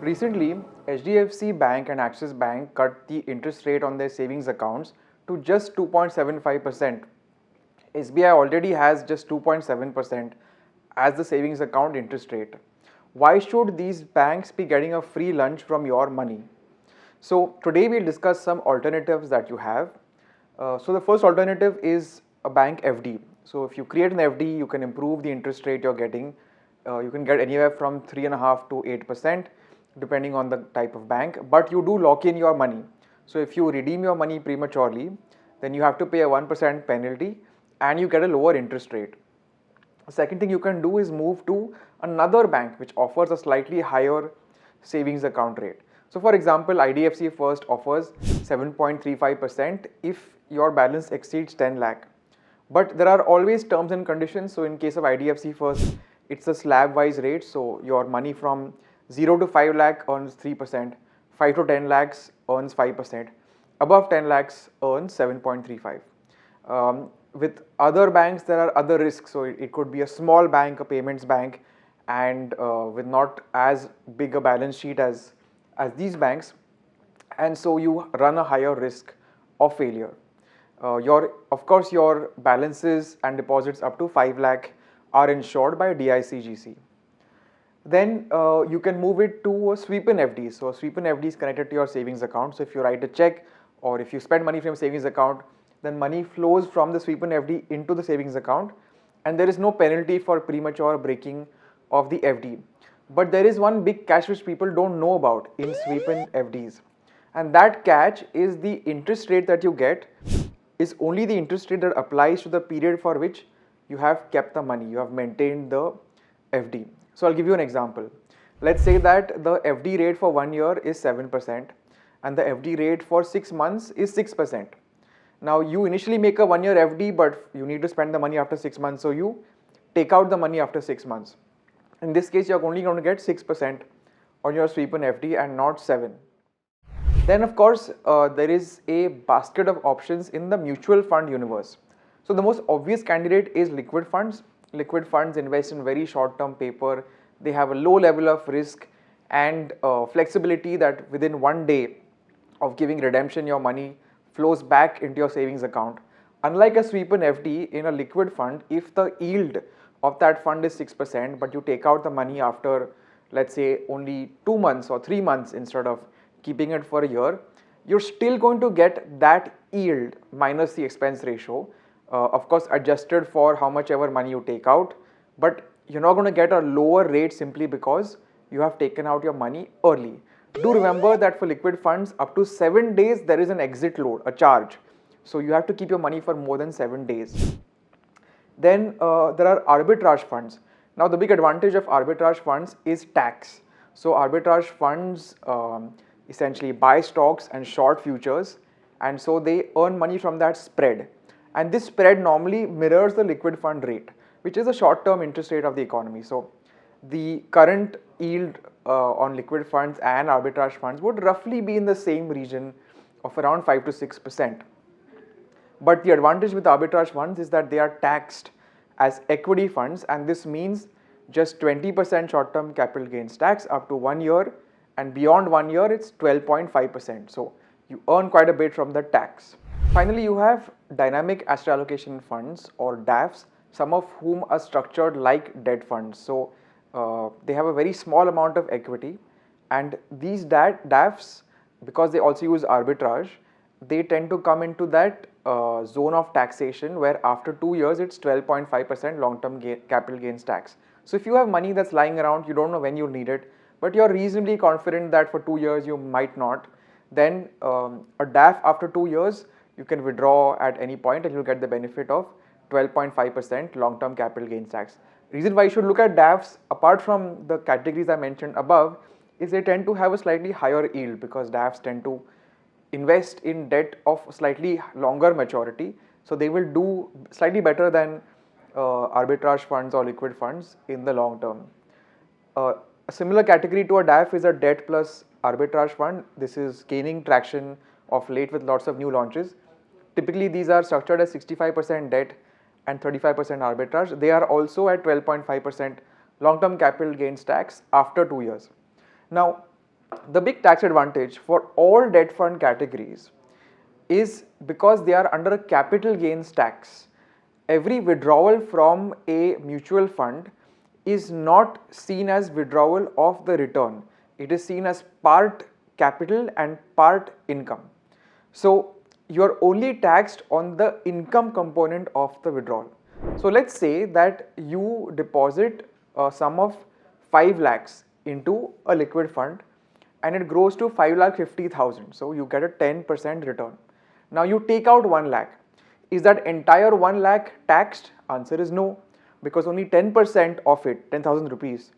Recently, HDFC Bank and Axis Bank cut the interest rate on their savings accounts to just 2.75%. SBI already has just 2.7% as the savings account interest rate. Why should these banks be getting a free lunch from your money? So today we'll discuss some alternatives that you have. So the first alternative is a bank FD. So if you create an FD, you can improve the interest rate you're getting. You can get anywhere from 3.5 to 8% depending on the type of bank, but you do lock in your money. So if you redeem your money prematurely, then you have to pay a 1% penalty and you get a lower interest rate. The second thing you can do is move to another bank which offers a slightly higher savings account rate. So for example, IDFC First offers 7.35% if your balance exceeds 10 lakh. But there are always terms and conditions. So in case of IDFC First, it's a slab wise rate. So your money from 0 to 5 lakh earns 3%, 5 to 10 lakhs earns 5%, above 10 lakhs earns 7.35. With other banks, there are other risks. So it could be a small bank, a payments bank, and with not as big a balance sheet as these banks, and so you run a higher risk of failure. Of course, your balances and deposits up to 5 lakh are insured by DICGC. Then you can move it to a sweep-in FD. So a sweep-in FD is connected to your savings account. So if you write a check or if you spend money from your savings account, then money flows from the sweep-in FD into the savings account, and there is no penalty for premature breaking of the FD. But there is one big catch which people don't know about in sweep-in FDs, and that catch is the interest rate that you get is only the interest rate that applies to the period for which you have kept the money, you have maintained the FD. So I'll give you an example. Let's say that the FD rate for 1 year is 7% and the FD rate for 6 months is 6%. Now you initially make a 1 year FD, but you need to spend the money after 6 months, so you take out the money after 6 months. In this case, you're only going to get 6% on your sweep-in FD and not 7. Then of course, there is a basket of options in the mutual fund universe. So the most obvious candidate is liquid funds. Liquid funds invest in very short-term paper. They have a low level of risk and flexibility that within 1 day of giving redemption, your money flows back into your savings account. Unlike a sweep-in FD, in a liquid fund, if the yield of that fund is 6%, but you take out the money after, let's say, only 2 months or 3 months instead of keeping it for a year, you're still going to get that yield minus the expense ratio, of course adjusted for how much ever money you take out, but you're not going to get a lower rate simply because you have taken out your money early. Do remember that for liquid funds, up to 7 days there is an exit load, a charge. So you have to keep your money for more than 7 days. Then there are arbitrage funds. Now the big advantage of arbitrage funds is tax. So arbitrage funds essentially buy stocks and short futures, and so they earn money from that spread. And this spread normally mirrors the liquid fund rate, which is a short-term interest rate of the economy. So the current yield on liquid funds and arbitrage funds would roughly be in the same region of around 5 to 6%. But the advantage with arbitrage funds is that they are taxed as equity funds, and this means just 20% short-term capital gains tax up to 1 year, and beyond 1 year it's 12.5%. So you earn quite a bit from the tax. Finally, you have dynamic asset allocation funds or DAFs, some of whom are structured like debt funds. So they have a very small amount of equity, and these DAFs, because they also use arbitrage, they tend to come into that zone of taxation where after 2 years it's 12.5% long-term capital gains tax. So if you have money that's lying around, you don't know when you'll need it, but you're reasonably confident that for 2 years you might not, then a DAF after 2 years you can withdraw at any point and you'll get the benefit of 12.5% long-term capital gains tax. Reason why you should look at DAFs, apart from the categories I mentioned above, is they tend to have a slightly higher yield because DAFs tend to invest in debt of slightly longer maturity, so they will do slightly better than arbitrage funds or liquid funds in the long term. A similar category to a DAF is a debt plus arbitrage fund. This is gaining traction of late with lots of new launches. Typically these are structured as 65% debt and 35% arbitrage. They are also at 12.5% long-term capital gains tax after 2 years. Now The big tax advantage for all debt fund categories is because they are under a capital gains tax. Every withdrawal from a mutual fund is not seen as withdrawal of the return. It is seen as part capital and part income. So you are only taxed on the income component of the withdrawal. So let's say that you deposit a sum of 5 lakhs into a liquid fund and it grows to 5,50,000. So you get a 10% return. Now you take out 1 lakh. Is that entire 1 lakh taxed? Answer is no, because only 10% of it, 10,000 rupees,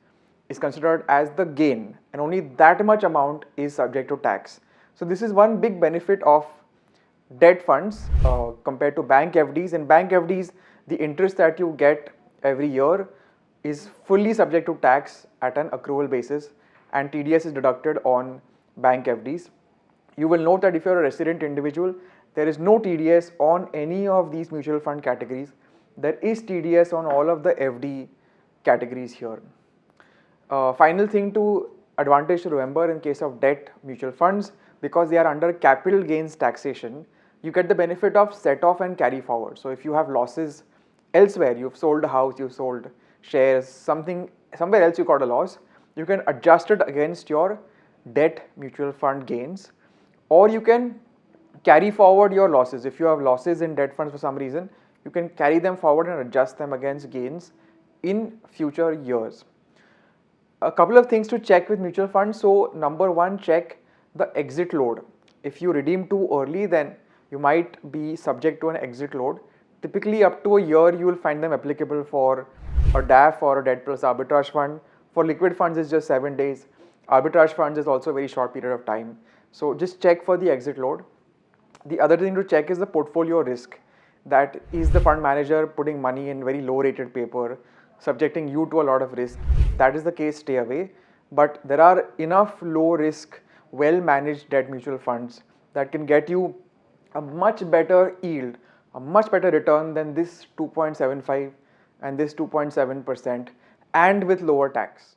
is considered as the gain, and only that much amount is subject to tax. So this is one big benefit of debt funds compared to bank FDs. In bank FDs, the interest that you get every year is fully subject to tax at an accrual basis, and TDS is deducted on bank FDs. You will note that if you are a resident individual, there is no TDS on any of these mutual fund categories. There is TDS on all of the FD categories here. Final thing to advantage to remember in case of debt mutual funds, because they are under capital gains taxation, you get the benefit of set off and carry forward. So if you have losses elsewhere, you've sold a house, you've sold shares, somewhere else you got a loss, you can adjust it against your debt mutual fund gains, or you can carry forward your losses. If you have losses in debt funds for some reason, you can carry them forward and adjust them against gains in future years. A couple of things to check with mutual funds. So number one, check the exit load. If you redeem too early, then you might be subject to an exit load. Typically up to a year you will find them applicable for a DAF or a debt plus arbitrage fund. For liquid funds it's just 7 days. Arbitrage funds is also a very short period of time. So just check for the exit load. The other thing to check is the portfolio risk. That is the fund manager putting money in very low rated paper, subjecting you to a lot of risk. That is the case, stay away. But there are enough low risk, well managed debt mutual funds that can get you a much better yield, a much better return than this 2.75 and this 2.7%, and with lower tax.